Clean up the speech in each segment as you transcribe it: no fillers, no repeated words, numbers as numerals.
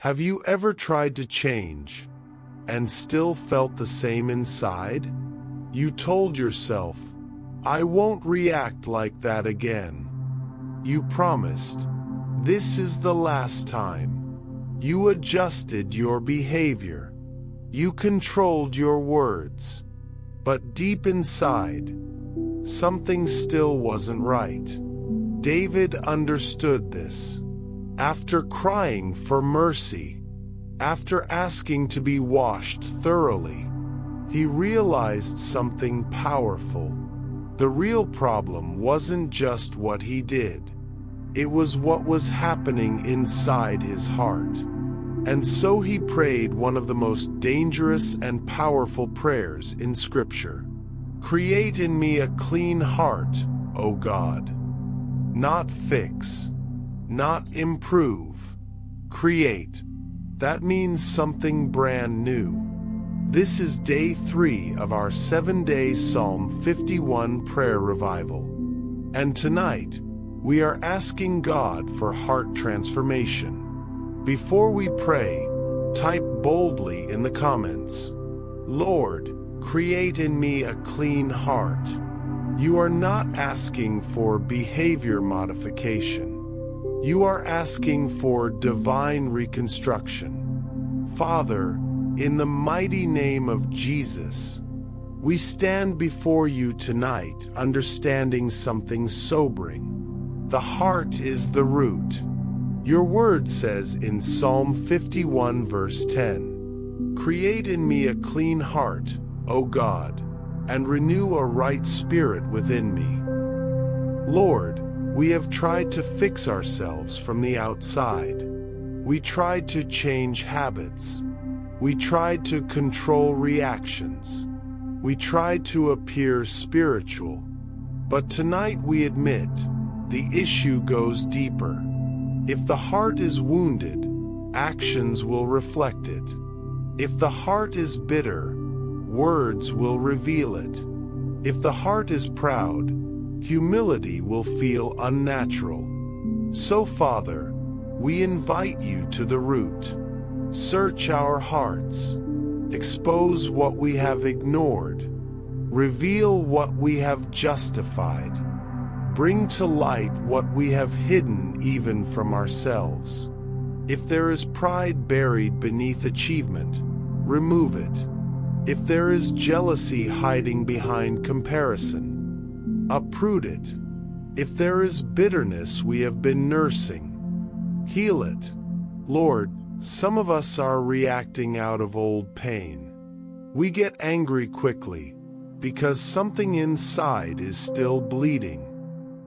Have you ever tried to change and still felt the same inside? You told yourself, I won't react like that again. You promised, this is the last time. You adjusted your behavior. You controlled your words. But deep inside, something still wasn't right. David understood this. After crying for mercy, after asking to be washed thoroughly, he realized something powerful. The real problem wasn't just what he did. It was what was happening inside his heart. And so he prayed one of the most dangerous and powerful prayers in Scripture. Create in me a clean heart, O God. Not fix, not improve. Create. That means something brand new. This is day 3 of our 7-day Psalm 51 prayer revival. And tonight, we are asking God for heart transformation. Before we pray, type boldly in the comments, Lord, create in me a clean heart. You are not asking for behavior modification. You are asking for divine reconstruction. Father, in the mighty name of Jesus, we stand before you tonight understanding something sobering. The heart is the root. Your word says in Psalm 51 verse 10, Create in me a clean heart, O God, and renew a right spirit within me. Lord, we have tried to fix ourselves from the outside. We tried to change habits. We tried to control reactions. We tried to appear spiritual. But tonight we admit, the issue goes deeper. If the heart is wounded, actions will reflect it. If the heart is bitter, words will reveal it. If the heart is proud, humility will feel unnatural. So, Father, we invite you to the root. Search our hearts. Expose what we have ignored. Reveal what we have justified. Bring to light what we have hidden even from ourselves. If there is pride buried beneath achievement, remove it. If there is jealousy hiding behind comparison, uproot it. If there is bitterness we have been nursing, heal it. Lord, some of us are reacting out of old pain. We get angry quickly because something inside is still bleeding.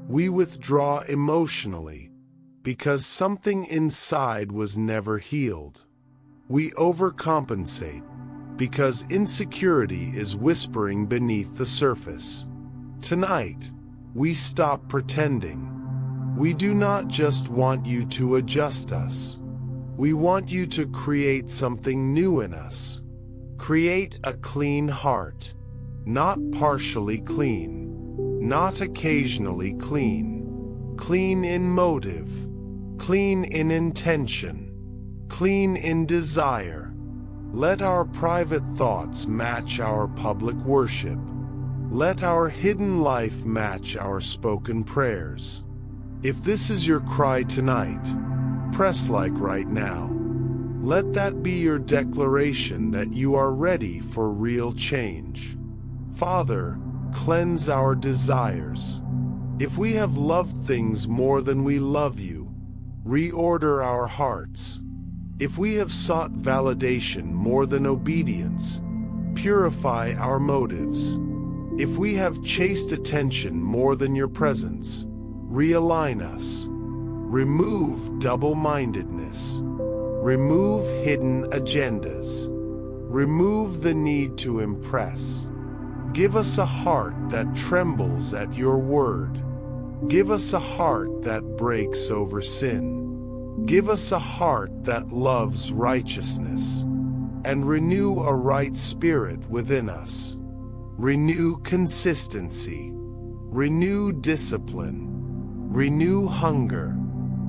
We withdraw emotionally because something inside was never healed. We overcompensate because insecurity is whispering beneath the surface. Tonight, we stop pretending. We do not just want you to adjust us. We want you to create something new in us. Create a clean heart, not partially clean, not occasionally clean. Clean in motive, clean in intention, clean in desire. Let our private thoughts match our public worship. Let our hidden life match our spoken prayers. If this is your cry tonight, press like right now. Let that be your declaration that you are ready for real change. Father, cleanse our desires. If we have loved things more than we love you, reorder our hearts. If we have sought validation more than obedience, purify our motives. If we have chased attention more than your presence, realign us. Remove double-mindedness. Remove hidden agendas. Remove the need to impress. Give us a heart that trembles at your word. Give us a heart that breaks over sin. Give us a heart that loves righteousness. And renew a right spirit within us. Renew consistency. Renew discipline. Renew hunger.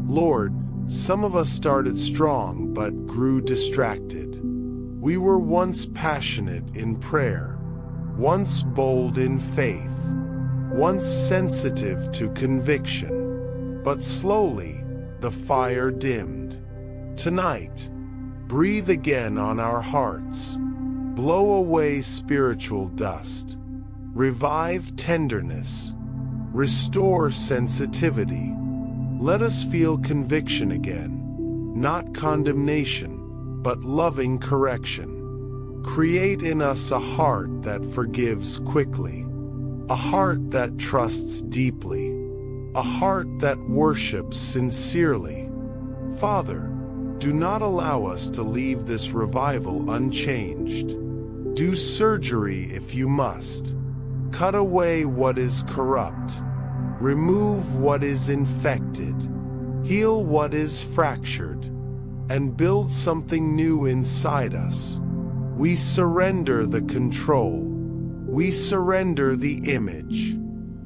Lord, Some of us started strong but grew distracted. We were once passionate in prayer, once bold in faith, once sensitive to conviction, but slowly the fire dimmed. Tonight, breathe again on our hearts. Blow away spiritual dust. Revive tenderness. Restore sensitivity. Let us feel conviction again, not condemnation, but loving correction. Create in us a heart that forgives quickly, a heart that trusts deeply, a heart that worships sincerely. Father, do not allow us to leave this revival unchanged. Do surgery if you must. Cut away what is corrupt. Remove what is infected. Heal what is fractured. And build something new inside us. We surrender the control. We surrender the image.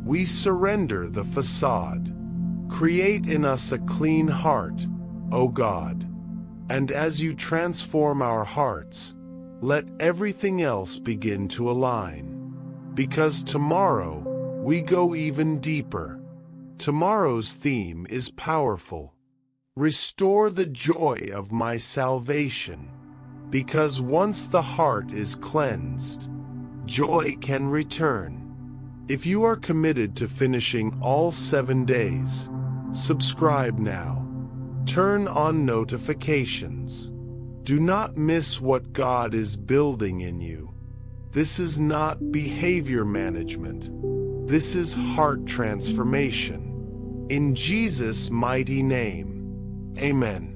We surrender the facade. Create in us a clean heart, O God. And as you transform our hearts, let everything else begin to align. Because tomorrow, we go even deeper. Tomorrow's theme is powerful. Restore the joy of my salvation. Because once the heart is cleansed, joy can return. If you are committed to finishing all 7 days, subscribe now. Turn on notifications. Do not miss what God is building in you. This is not behavior management. This is heart transformation. In Jesus' mighty name, amen.